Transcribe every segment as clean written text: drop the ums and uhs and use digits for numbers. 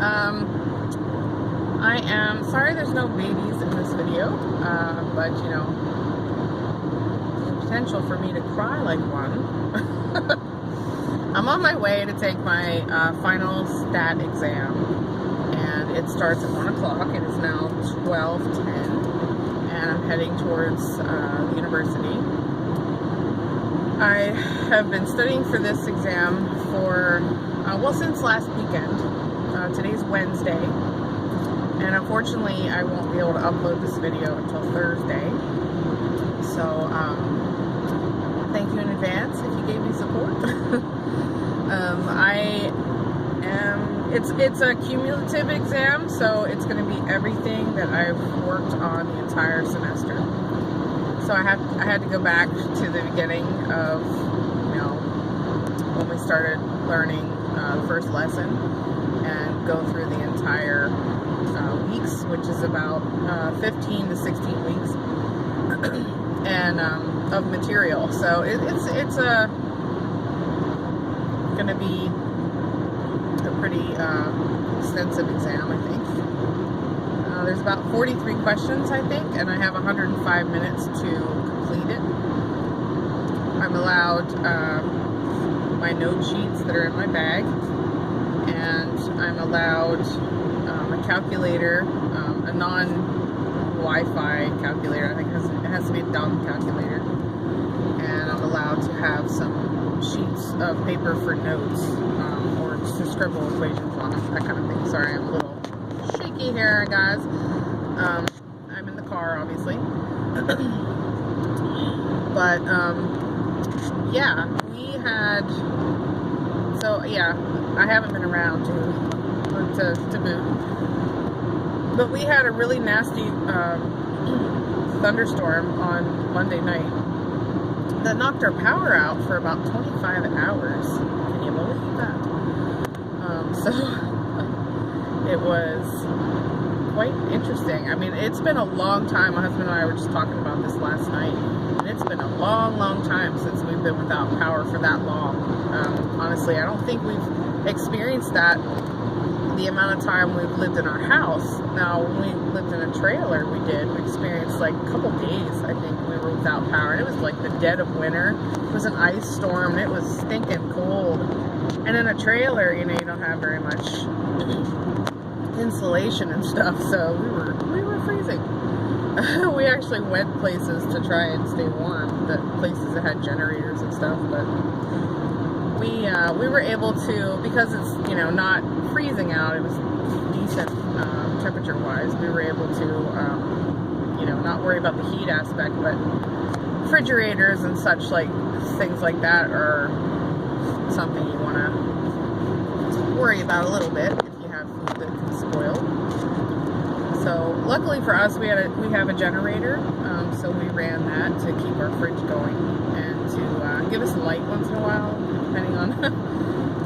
I am sorry there's no babies in this video, but you know, the potential for me to cry like one. I'm on my way to take my final stat exam, and it starts at 1 o'clock. It is now 12:10, and I'm heading towards the university. I have been studying for this exam for, well, since last weekend. Today's Wednesday, and unfortunately I won't be able to upload this video until Thursday. So, thank you in advance if you gave me support. It's a cumulative exam, so it's going to be everything that I've worked on the entire semester. So I had to go back to the beginning of, you know, when we started learning the first lesson, and go through the entire weeks, which is about 15 to 16 weeks, and of material. So it's going to be a pretty extensive exam, I think. There's about 43 questions, I think, and I have 105 minutes to complete it. I'm allowed my note sheets that are in my bag, and I'm allowed a calculator, a non-Wi-Fi calculator. I think it has to be a dumb calculator. And I'm allowed to have some sheets of paper for notes, or just to scribble equations on them, that kind of thing. Sorry, I'm a little shaky here, guys. I'm in the car, obviously. But, yeah, I haven't been around to boot. But we had a really nasty thunderstorm on Monday night that knocked our power out for about 25 hours. Can you believe that? So it was quite interesting. I mean, it's been a long time. My husband and I were just talking about this last night. And it's been a long, long time since we've been without power for that long. Honestly, I don't think we've experienced that the amount of time we've lived in our house. Now, when we lived in a trailer, we experienced like a couple days, I think, we were without power. And it was like the dead of winter. It was an ice storm, and it was stinking cold. And in a trailer, you know, you don't have very much insulation and stuff, so we were freezing. We actually went places to try and stay warm, the places that had generators and stuff, but we were able to, because it's, you know, not freezing out, it was decent temperature wise, we were able to you know, not worry about the heat aspect, but refrigerators and such, like things like that are something you want to worry about a little bit if you have food that can spoil. So luckily for us, we have a generator, so we ran that to keep our fridge going and to give us light once in a while, depending on.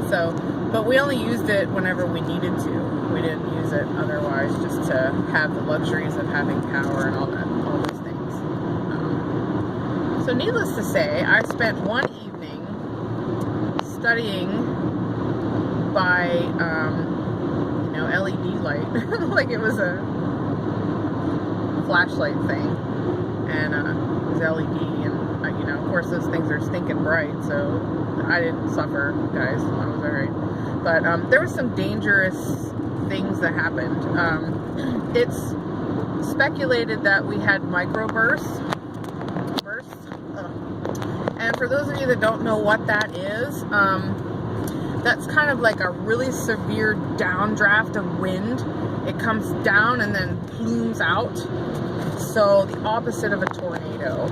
So, but we only used it whenever we needed to. We didn't use it otherwise, just to have the luxuries of having power and all those things. So needless to say, I spent one evening studying by you know, LED light, like it was a flashlight thing, and it was LED, and you know, of course those things are stinking bright, so I didn't suffer, guys. I was alright. But there were some dangerous things that happened. It's speculated that we had microbursts. And for those of you that don't know what that is, that's kind of like a really severe downdraft of wind. It comes down and then plumes out. So the opposite of a tornado.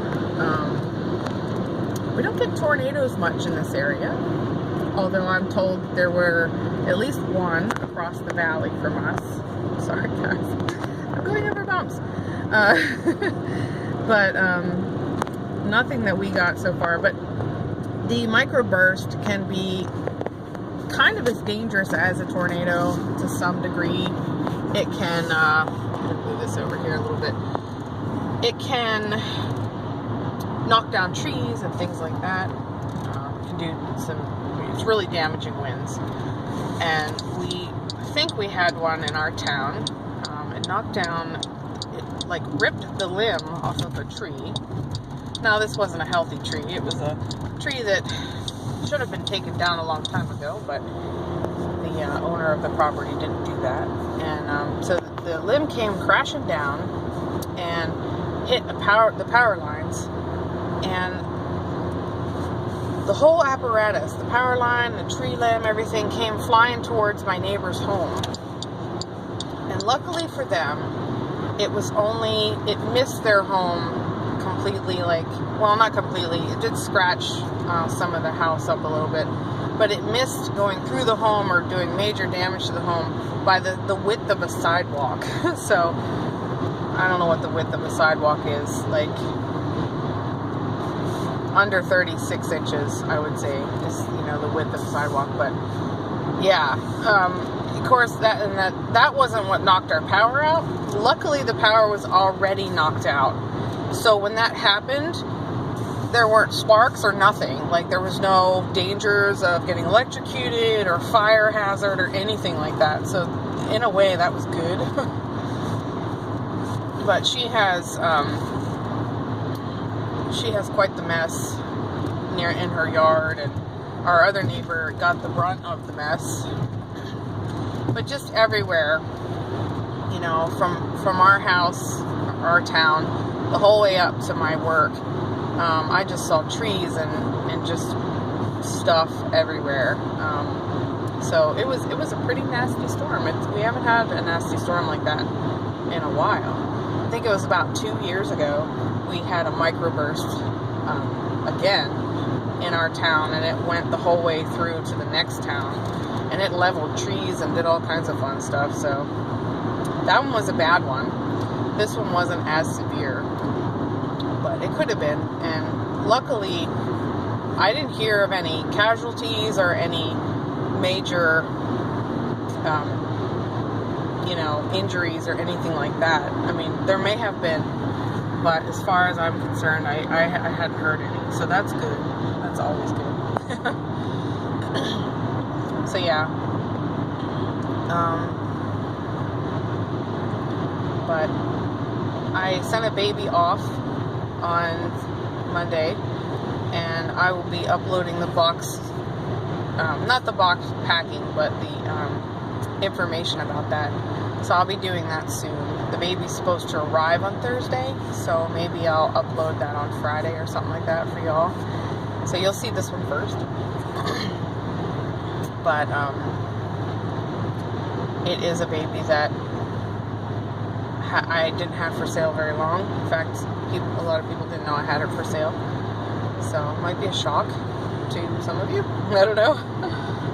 We don't get tornadoes much in this area, although I'm told there were at least one across the valley from us. Sorry guys, I'm going over bumps. But nothing that we got so far. But the microburst can be kind of as dangerous as a tornado to some degree. It can, I'm going to move this over here a little bit. It can knock down trees and things like that. It can do some, it's really damaging winds. And we I think we had one in our town. It knocked down, it like ripped the limb off of a tree. Now this wasn't a healthy tree. It was a tree that should have been taken down a long time ago, but the owner of the property didn't do that. And so the limb came crashing down and hit the power lines, and the whole apparatus, the power line, the tree limb, everything came flying towards my neighbor's home. And luckily for them, it missed their home completely, well, not completely, it did scratch some of the house up a little bit, but it missed going through the home or doing major damage to the home by the width of a sidewalk. So, I don't know what the width of a sidewalk is, like under 36 inches, I would say, is, the width of a sidewalk. But yeah, of course, that wasn't what knocked our power out. Luckily, the power was already knocked out. So when that happened, there weren't sparks or nothing. Like, there was no dangers of getting electrocuted or fire hazard or anything like that. So in a way, that was good. But she has quite the mess in her yard, and our other neighbor got the brunt of the mess. But just everywhere, from our house, our town, the whole way up to my work, I just saw trees and just stuff everywhere. So it was a pretty nasty storm. We haven't had a nasty storm like that in a while. I think it was about 2 years ago we had a microburst again in our town, and it went the whole way through to the next town, and it leveled trees and did all kinds of fun stuff. So that one was a bad one. This one wasn't as severe, but it could have been. And luckily, I didn't hear of any casualties or any major injuries or anything like that. I mean, there may have been, but as far as I'm concerned, I hadn't heard any. So that's good. That's always good. So yeah. But I sent a baby off on Monday, and I will be uploading the box, not the box packing, but the information about that. So I'll be doing that soon. The baby's supposed to arrive on Thursday, so maybe I'll upload that on Friday or something like that for y'all. So you'll see this one first. But it is a baby that I didn't have for sale very long. In fact, a lot of people didn't know I had her for sale. So it might be a shock to some of you. I don't know.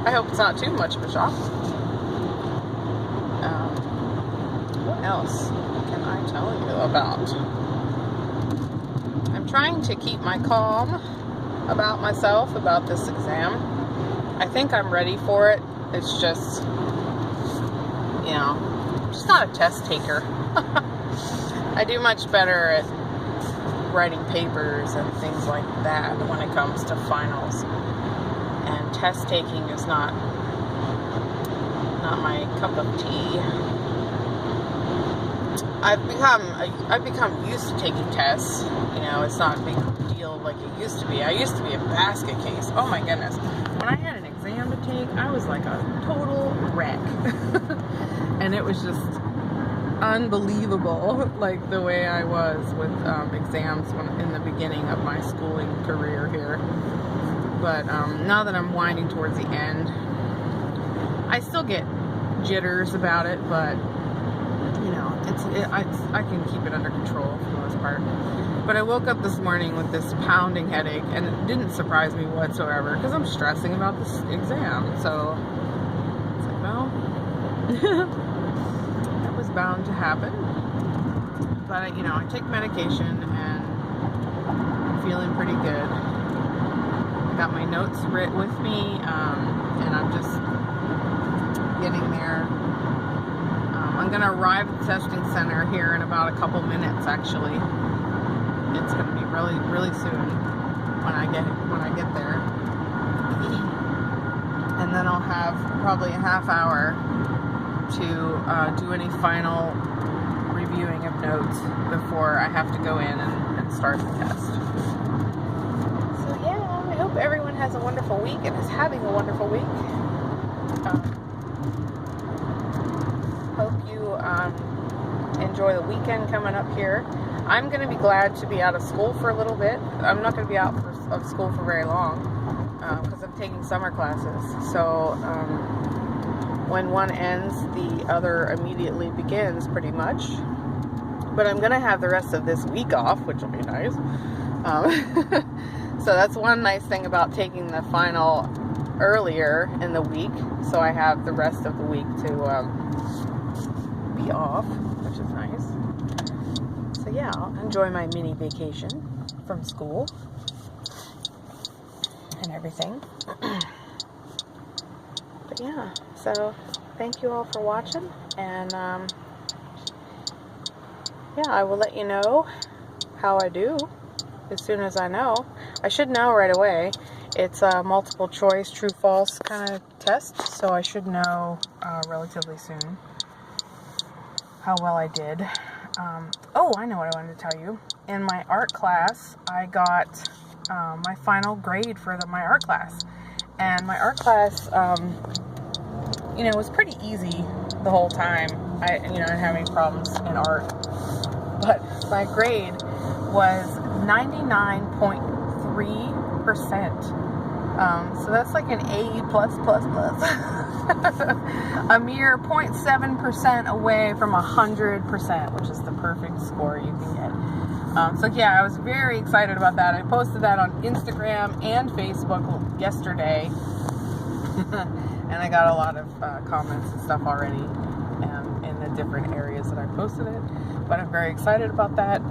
I hope it's not too much of a shock. What else can I tell you about? I'm trying to keep my calm about myself, about this exam. I think I'm ready for it. It's just, I'm just not a test taker. I do much better at writing papers and things like that when it comes to finals. And test taking is not my cup of tea. I've become used to taking tests. It's not a big deal like it used to be. I used to be a basket case. Oh my goodness. When I had an exam to take, I was like a total wreck. And it was just unbelievable, like the way I was with exams in the beginning of my schooling career here. But now that I'm winding towards the end, I still get jitters about it, but I can keep it under control for the most part. But I woke up this morning with this pounding headache, and it didn't surprise me whatsoever because I'm stressing about this exam. So it's like, well, that was bound to happen. But I take medication and I'm feeling pretty good. I got my notes written with me, and I'm just getting there. I'm gonna arrive at the testing center here in about a couple minutes. Actually, it's gonna be really, really soon when I get there, and then I'll have probably a half hour to do any final reviewing of notes before I have to go in and start the test. So yeah, I hope everyone has a wonderful week and is having a wonderful week. Hope you enjoy the weekend coming up here. I'm going to be glad to be out of school for a little bit. I'm not going to be out of school for very long because I'm taking summer classes. So when one ends, the other immediately begins pretty much. But I'm going to have the rest of this week off, which will be nice. So that's one nice thing about taking the final earlier in the week. So I have the rest of the week to be off, which is nice. So yeah, I'll enjoy my mini vacation from school and everything. But yeah, so thank you all for watching, and yeah, I will let you know how I do as soon as I know. I should know right away. It's a multiple choice, true false kind of test, so I should know relatively soon how well I did. Oh, I know what I wanted to tell you. In my art class, I got my final grade for my art class. And my art class, you know, was pretty easy the whole time. I didn't have any problems in art. But my grade was 99.3%. So that's like an A+++. A mere 0.7% away from 100%, which is the perfect score you can get. So yeah, I was very excited about that. I posted that on Instagram and Facebook yesterday. And I got a lot of comments and stuff already in the different areas that I posted it. But I'm very excited about that.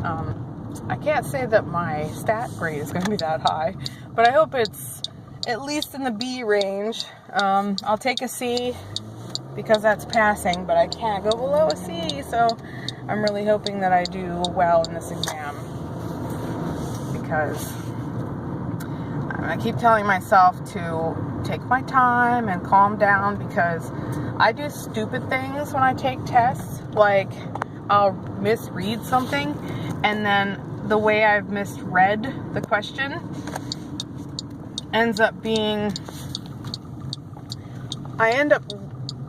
I can't say that my stat grade is going to be that high, but I hope it's at least in the B range. I'll take a C because that's passing, but I can't go below a C, so I'm really hoping that I do well in this exam, because I keep telling myself to take my time and calm down, because I do stupid things when I take tests. Like, I'll misread something, and then the way I've misread the question ends up being, I end up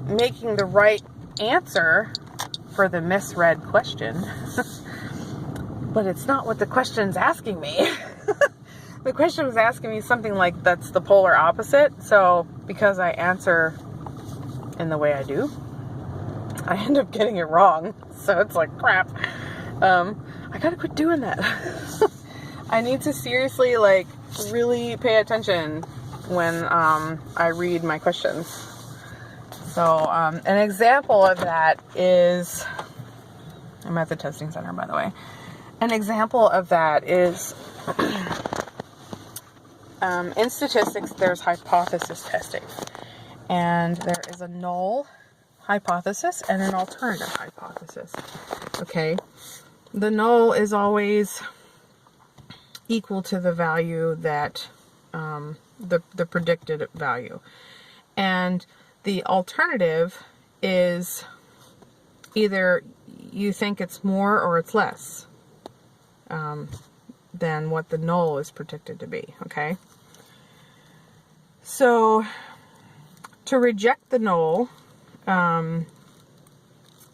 making the right answer for the misread question, but it's not what the question's asking me. The question was asking me something like that's the polar opposite, so because I answer in the way I do, I end up getting it wrong. So it's like, crap. I gotta quit doing that. I need to seriously, like, really pay attention when I read my questions. So an example of that is, I'm at the testing center, by the way. An example of that is, in statistics, there's hypothesis testing. And there is a null hypothesis and an alternative hypothesis. Okay? The null is always equal to the value that, the predicted value. And the alternative is either you think it's more or it's less than what the null is predicted to be, okay? So, to reject the null,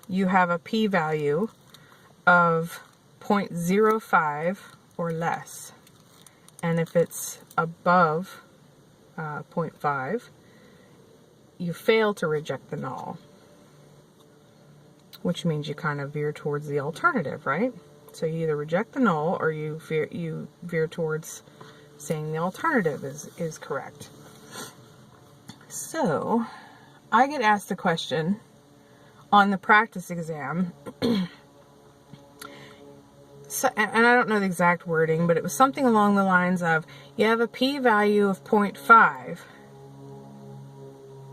you have a p-value of 0.05 or less. And if it's above 0.5, you fail to reject the null, which means you kind of veer towards the alternative, right? So you either reject the null or you veer towards saying the alternative is correct. So I get asked a question on the practice exam. So, and I don't know the exact wording, but it was something along the lines of, you have a p-value of 0.5.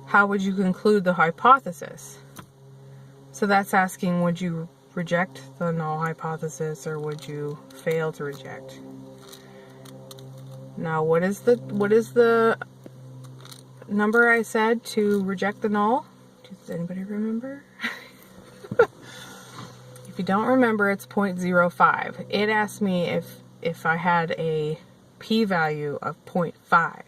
How would you conclude the hypothesis? So that's asking, would you reject the null hypothesis or would you fail to reject? Now, what is the number I said to reject the null? Does anybody remember? you don't remember, it's 0.05. It asked me if I had a p-value of 0.5.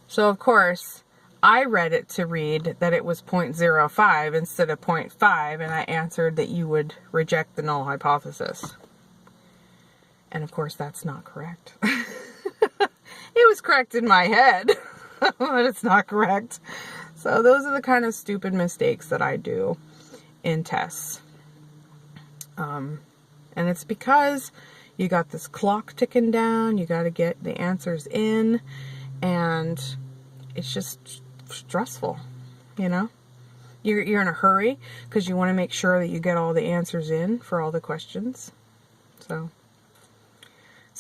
So of course, I read it to read that it was 0.05 instead of 0.5, and I answered that you would reject the null hypothesis. And of course, that's not correct. It was correct in my head, but it's not correct. So those are the kind of stupid mistakes that I do in tests. And it's because you got this clock ticking down, you got to get the answers in, and it's just stressful, you know? You're in a hurry because you want to make sure that you get all the answers in for all the questions. So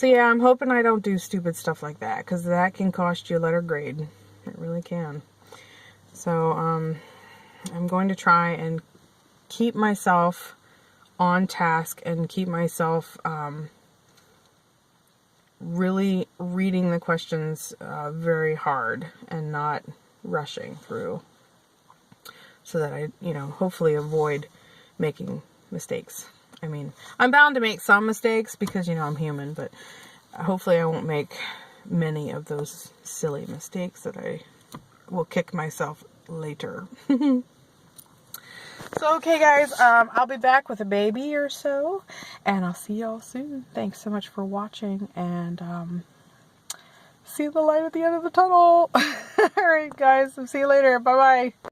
yeah, I'm hoping I don't do stupid stuff like that, because that can cost you a letter grade. It really can. So I'm going to try and keep myself on task and keep myself really reading the questions very hard and not rushing through, so that I, hopefully avoid making mistakes. I mean, I'm bound to make some mistakes because, I'm human, but hopefully I won't make many of those silly mistakes that I will kick myself later. So, okay guys, I'll be back with a baby or so, and I'll see y'all soon. Thanks so much for watching, and see the light at the end of the tunnel. Alright guys, see you later. Bye-bye.